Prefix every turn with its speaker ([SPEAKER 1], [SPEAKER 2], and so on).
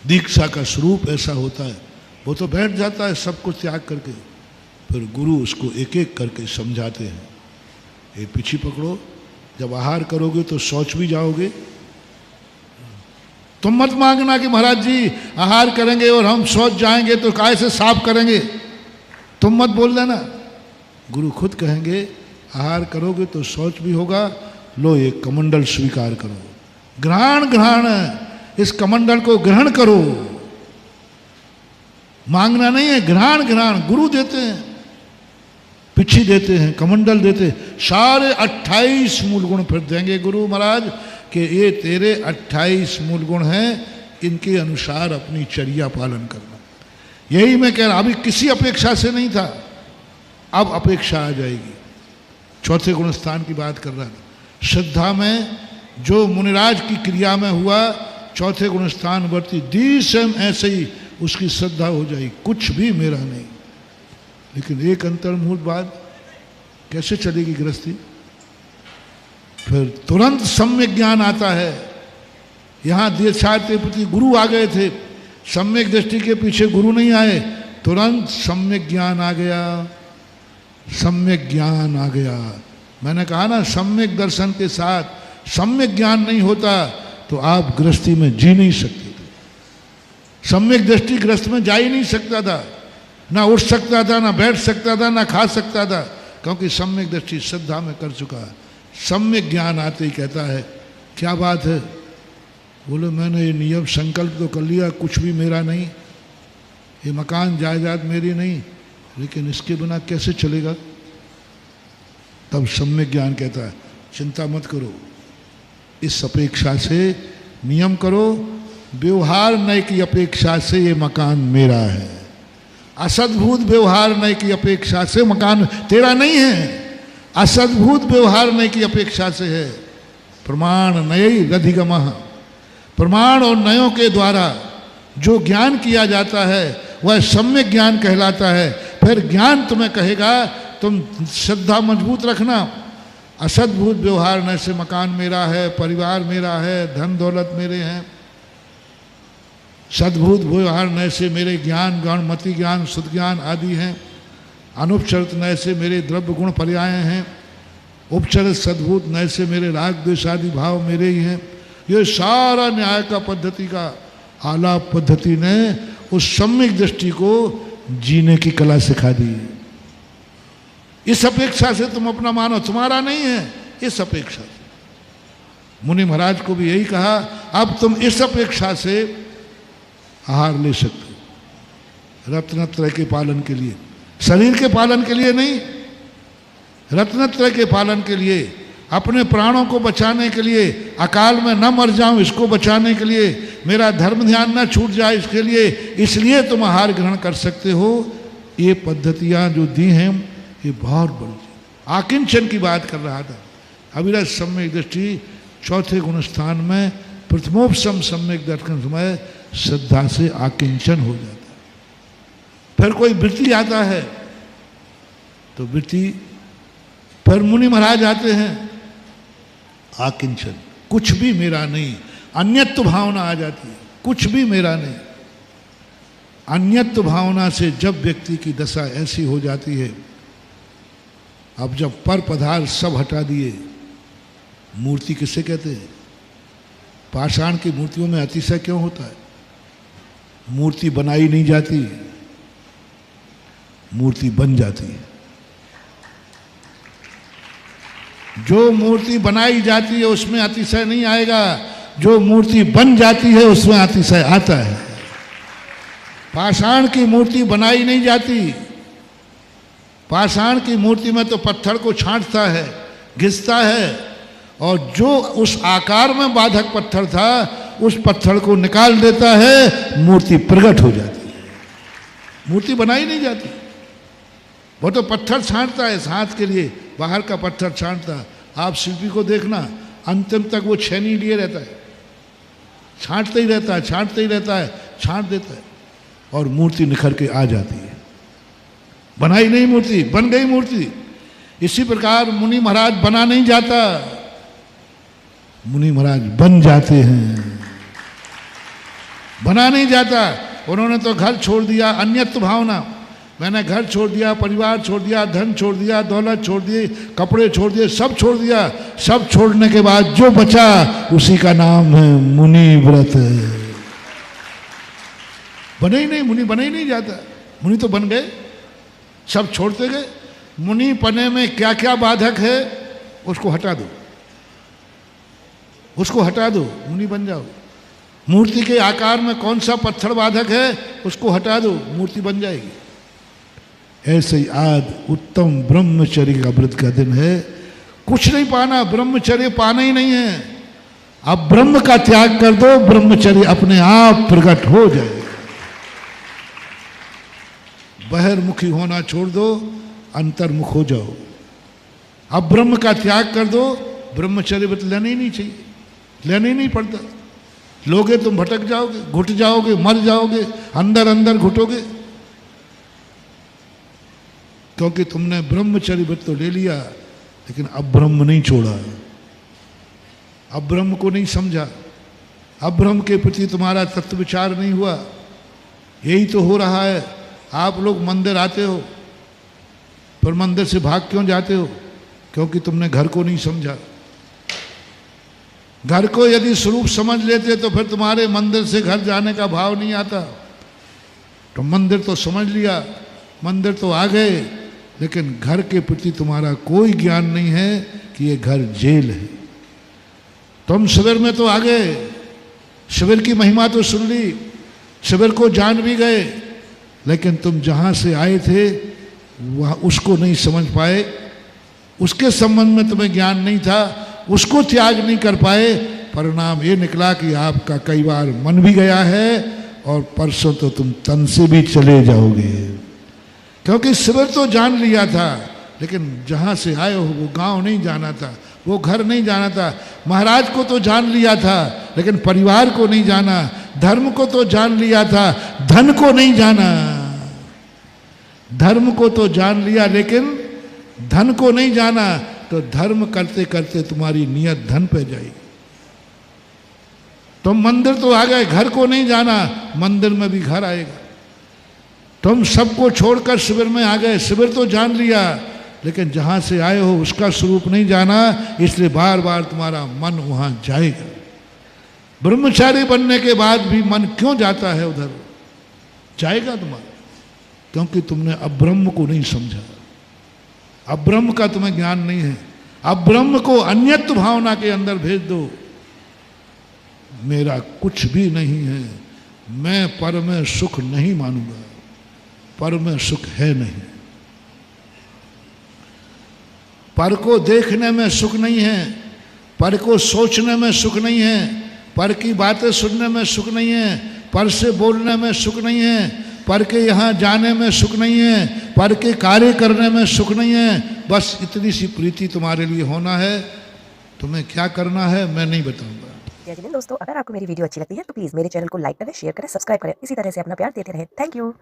[SPEAKER 1] दीक्षा का स्वरूप ऐसा होता है। वो तो बैठ जाता है सब कुछ त्याग करके, फिर गुरु उसको एक एक करके समझाते हैं। ये पीछे पकड़ो, जब आहार करोगे तो शौच भी जाओगे। तुम मत मांगना कि महाराज जी आहार करेंगे और हम शौच जाएंगे तो काय से साफ करेंगे, तुम मत बोल देना। गुरु खुद कहेंगे आहार करोगे तो शौच भी होगा, लो ये कमंडल स्वीकार करो। ग्रहण ग्रहण, इस कमंडल को ग्रहण करो। मांगना नहीं है, ग्रहण ग्रहण। गुरु देते हैं, पिछी देते हैं, कमंडल देते हैं। सारे 28 मूल गुण फिर देंगे गुरु महाराज कि ये तेरे 28 मूल गुण हैं, इनके अनुसार अपनी चर्या पालन करना। यही मैं कह रहा, अभी किसी अपेक्षा से नहीं था, अब अपेक्षा आ जाएगी। चौथे गुण स्थान की बात कर रहा था। श्रद्धा में जो मुनिराज की क्रिया में हुआ, चौथे गुण स्थान वर्ती दी सेम ऐसे ही उसकी श्रद्धा हो जाएगी, कुछ भी मेरा नहीं। लेकिन एक अंतर्मुहूर्त बाद कैसे चलेगी गृहस्थी? फिर तुरंत सम्यक ज्ञान आता है। यहाँ दीक्षा के प्रति गुरु आ गए थे, सम्यक दृष्टि के पीछे गुरु नहीं आए, तुरंत सम्यक ज्ञान आ गया। सम्यक ज्ञान आ गया। मैंने कहा ना, सम्यक दर्शन के साथ सम्यक ज्ञान नहीं होता तो आप गृहस्थी में जी नहीं सकते थे। सम्यक दृष्टि गृहस्थ में जा ही नहीं सकता था, ना उठ सकता था, ना बैठ सकता था, ना खा सकता था, क्योंकि सम्यक दृष्टि श्रद्धा में कर चुका है। सम्यक ज्ञान आते ही कहता है क्या बात है? बोले मैंने ये नियम संकल्प तो कर लिया, कुछ भी मेरा नहीं, ये मकान जायदाद मेरी नहीं, लेकिन इसके बिना कैसे चलेगा? तब सम्यक ज्ञान कहता है चिंता मत करो, इस अपेक्षा से नियम करो, व्यवहार नय की अपेक्षा से ये मकान मेरा है। असद्भूत व्यवहार नय की अपेक्षा से मकान तेरा नहीं है, असद्भूत व्यवहार नय की अपेक्षा से है। प्रमाण नय रधिगमः, प्रमाण और नयों के द्वारा जो ज्ञान किया जाता है वह सम्यक ज्ञान कहलाता है। फिर ज्ञान तुम्हें कहेगा तुम श्रद्धा मजबूत रखना। असद्भूत व्यवहार नय से मकान मेरा है, परिवार मेरा है, धन दौलत मेरे हैं। सद्भूत व्यवहार नय से मेरे ज्ञान गण मति ज्ञान शुद्ध ज्ञान आदि हैं। अनुपचरित नय से मेरे द्रव्य गुण पर्याय हैं। उपचरित सद्भूत नय से मेरे राग द्वेष आदि भाव मेरे ही हैं। ये सारा न्याय का पद्धति का आलाप पद्धति ने उस सम्यक दृष्टि को जीने की कला सिखा दी। इस अपेक्षा से तुम अपना मानो, तुम्हारा नहीं है, इस अपेक्षा से। मुनि महाराज को भी यही कहा, अब तुम इस अपेक्षा से आहार ले सकते हो, रत्नत्रय के पालन के लिए, शरीर के पालन के लिए नहीं, रत्नत्रय के पालन के लिए, अपने प्राणों को बचाने के लिए, अकाल में न मर जाऊं इसको बचाने के लिए, मेरा धर्म ध्यान न छूट जाए इसके लिए, इसलिए तुम आहार ग्रहण कर सकते हो। ये पद्धतियां जो दी हैं ये बहुत बड़ी। आकिंचन की बात कर रहा था। अविरत सम्यक दृष्टि चौथे गुण स्थान में प्रथमोपसम सम्यक दर्शन समय श्रद्धा से आकिंचन हो जाता है। फिर कोई वृत्ति आता है तो वृत्ति, फिर मुनि महाराज आते हैं, आकिंचन, कुछ भी मेरा नहीं, अन्यत्व भावना आ जाती है, कुछ भी मेरा नहीं। अन्यत्व भावना से जब व्यक्ति की दशा ऐसी हो जाती है, अब जब पर पदार्थ सब हटा दिए, मूर्ति किसे कहते हैं? पाषाण की मूर्तियों में अतिशय क्यों होता है? मूर्ति बनाई नहीं जाती, मूर्ति बन जाती है। जो मूर्ति बनाई जाती है उसमें अतिशय नहीं आएगा, जो मूर्ति बन जाती है उसमें अतिशय आता है। पाषाण की मूर्ति बनाई नहीं जाती, पाषाण की मूर्ति में तो पत्थर को छांटता है, घिसता है, और जो उस आकार में बाधक पत्थर था उस पत्थर को निकाल देता है, मूर्ति प्रकट हो जाती है। मूर्ति बनाई नहीं जाती, वो तो पत्थर छांटता है हाथ के लिए, बाहर का पत्थर छांटता है। आप शिल्पी को देखना, अंतिम तक वो छेनी लिए रहता है, छांटते ही रहता है, छांटते ही रहता है, छांट देता है, और मूर्ति निखर के आ जाती है। बनाई नहीं मूर्ति, बन गई मूर्ति। इसी प्रकार मुनि महाराज बना नहीं जाता, मुनि महाराज बन जाते हैं। बना नहीं जाता। उन्होंने तो घर छोड़ दिया, अन्यत्व भावना, मैंने घर छोड़ दिया, परिवार छोड़ दिया, धन छोड़ दिया, दौलत छोड़ दी, कपड़े छोड़ दिए, सब छोड़ दिया। सब छोड़ने के बाद जो बचा उसी का नाम है मुनि व्रत। बने ही नहीं, मुनि बने ही नहीं जाता। मुनि तो बन गए, सब छोड़ते गए। मुनि पने में क्या क्या बाधक है उसको हटा दो, उसको हटा दो, मुनि बन जाओ। मूर्ति के आकार में कौन सा पत्थर बाधक है उसको हटा दो, मूर्ति बन जाएगी। ऐसे ही आज उत्तम ब्रह्मचर्य का व्रत का दिन है। कुछ नहीं पाना, ब्रह्मचर्य पाना ही नहीं है। अब ब्रह्म का त्याग कर दो, ब्रह्मचर्य अपने आप प्रकट हो जाए। बहिर्मुखी होना छोड़ दो, अंतर्मुख हो जाओ। अब ब्रह्म का त्याग कर दो, ब्रह्मचर्य व्रत लेना ही नहीं चाहिए, लेना ही नहीं पड़ता। लोगे तुम भटक जाओगे, घुट जाओगे, मर जाओगे, अंदर अंदर घुटोगे, क्योंकि तुमने ब्रह्मचर्य व्रत तो ले लिया लेकिन अब ब्रह्म नहीं छोड़ा, अब ब्रह्म को नहीं समझा, अब ब्रह्म के प्रति तुम्हारा तत्व विचार नहीं हुआ। यही तो हो रहा है। आप लोग मंदिर आते हो पर मंदिर से भाग क्यों जाते हो? क्योंकि तुमने घर को नहीं समझा। घर को यदि स्वरूप समझ लेते तो फिर तुम्हारे मंदिर से घर जाने का भाव नहीं आता। तो मंदिर तो समझ लिया, मंदिर तो आ गए, लेकिन घर के प्रति तुम्हारा कोई ज्ञान नहीं है कि ये घर जेल है। तुम शिविर में तो आ गए, शिविर की महिमा तो सुन ली, शिविर को जान भी गए, लेकिन तुम जहाँ से आए थे वहाँ उसको नहीं समझ पाए, उसके संबंध में तुम्हें ज्ञान नहीं था, उसको त्याग नहीं कर पाए। परिणाम ये निकला कि आपका कई बार मन भी गया है और परसों तो तुम तन से भी चले जाओगे। क्योंकि शिविर तो जान लिया था, लेकिन जहाँ से आए हो वो गांव नहीं जाना था, वो घर नहीं जाना था। महाराज को तो जान लिया था लेकिन परिवार को नहीं जाना, धर्म को तो जान लिया था, धन को नहीं जाना। धर्म को तो जान लिया लेकिन धन को नहीं जाना, तो धर्म करते करते तुम्हारी नियत धन पे जाएगी। तुम मंदिर तो आ गए, घर को नहीं जाना, मंदिर में भी घर आएगा। तुम सबको छोड़कर शिविर में आ गए, शिविर तो जान लिया लेकिन जहां से आए हो उसका स्वरूप नहीं जाना, इसलिए बार बार तुम्हारा मन वहां जाएगा। ब्रह्मचारी बनने के बाद भी मन क्यों जाता है उधर? जाएगा तुम्हारा, क्योंकि तुमने अब ब्रह्म को नहीं समझा, अब ब्रह्म का तुम्हें ज्ञान नहीं है। अब ब्रह्म को अन्यत्व भावना के अंदर भेज दो। मेरा कुछ भी नहीं है, मैं पर में सुख नहीं मानूंगा, पर में सुख है नहीं। पर को देखने में सुख नहीं है, पर को सोचने में सुख नहीं है, पर की बातें सुनने में सुख नहीं है, पर से बोलने में सुख नहीं है, पर के यहाँ जाने में सुख नहीं है, पर के कार्य करने में सुख नहीं है। बस इतनी सी प्रीति तुम्हारे लिए होना है। तुम्हें क्या करना है मैं नहीं बताऊंगा।
[SPEAKER 2] जय जिनेंद्र दोस्तों, अगर आपको मेरी वीडियो अच्छी लगती है तो प्लीज़ मेरे चैनल को लाइक करें, शेयर करें, सब्सक्राइब करें। इसी तरह से अपना प्यार देते रहें। Thank you.